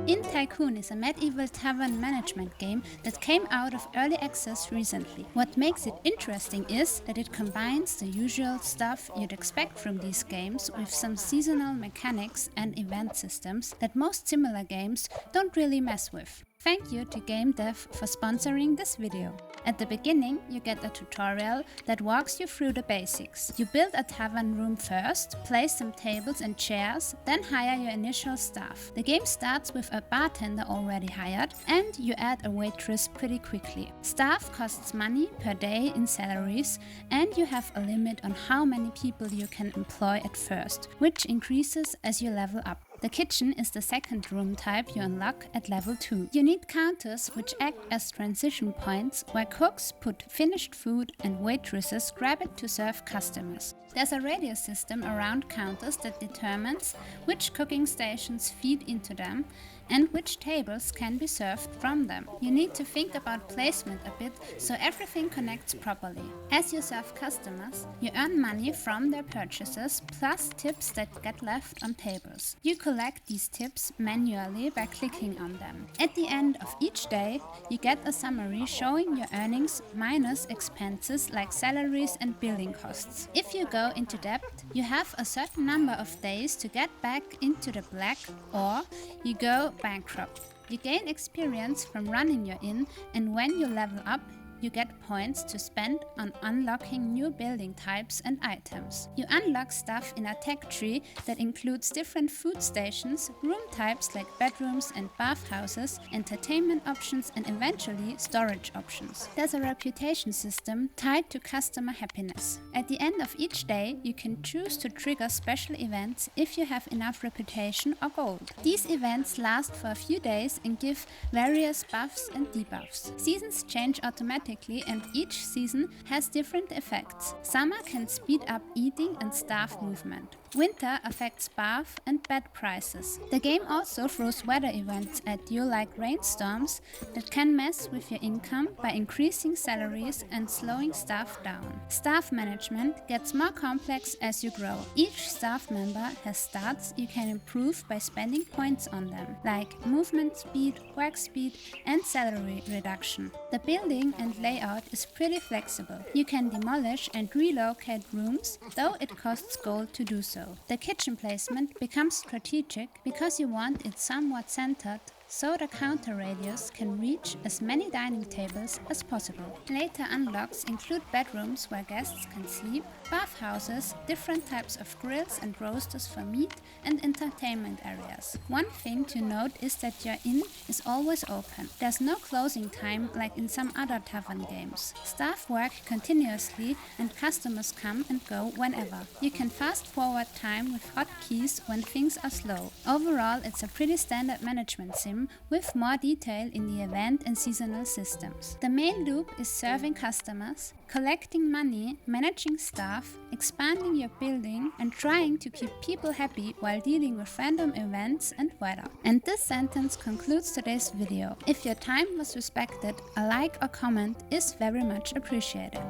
Inn Tycoon is a medieval tavern management game that came out of early access recently. What makes it interesting is that it combines the usual stuff you'd expect from these games with some seasonal mechanics and event systems that most similar games don't really mess with. Thank you to Game Dev for sponsoring this video. At the beginning, you get a tutorial that walks you through the basics. You build a tavern room first, place some tables and chairs, then hire your initial staff. The game starts with a bartender already hired, and you add a waitress pretty quickly. Staff costs money per day in salaries, and you have a limit on how many people you can employ at first, which increases as you level up. The kitchen is the second room type you unlock at level 2. You need counters which act as transition points where cooks put finished food and waitresses grab it to serve customers. There's a radio system around counters that determines which cooking stations feed into them and which tables can be served from them. You need to think about placement a bit so everything connects properly. As you serve customers, you earn money from their purchases plus tips that get left on tables. You collect these tips manually by clicking on them. At the end of each day, you get a summary showing your earnings minus expenses like salaries and building costs. If you go into debt, you have a certain number of days to get back into the black, or you go bankrupt. You gain experience from running your inn, and when you level up, you get points to spend on unlocking new building types and items. You unlock stuff in a tech tree that includes different food stations, room types like bedrooms and bathhouses, entertainment options, and eventually storage options. There's a reputation system tied to customer happiness. At the end of each day, you can choose to trigger special events if you have enough reputation or gold. These events last for a few days and give various buffs and debuffs. Seasons change automatically, and each season has different effects. Summer can speed up eating and staff movement. Winter affects bath and bed prices. The game also throws weather events at you like rainstorms that can mess with your income by increasing salaries and slowing staff down. Staff management gets more complex as you grow. Each staff member has stats you can improve by spending points on them, like movement speed, work speed, and salary reduction. The building and layout is pretty flexible. You can demolish and relocate rooms, though it costs gold to do so. The kitchen placement becomes strategic because you want it somewhat centered, so the counter radius can reach as many dining tables as possible. Later unlocks include bedrooms where guests can sleep, bathhouses, different types of grills and roasters for meat, and entertainment areas. One thing to note is that your inn is always open. There's no closing time like in some other tavern games. Staff work continuously and customers come and go whenever. You can fast forward time with hotkeys when things are slow. Overall, it's a pretty standard management sim with more detail in the event and seasonal systems. The main loop is serving customers, collecting money, managing staff, expanding your building, and trying to keep people happy while dealing with random events and weather. And this sentence concludes today's video. If your time was respected, a like or comment is very much appreciated.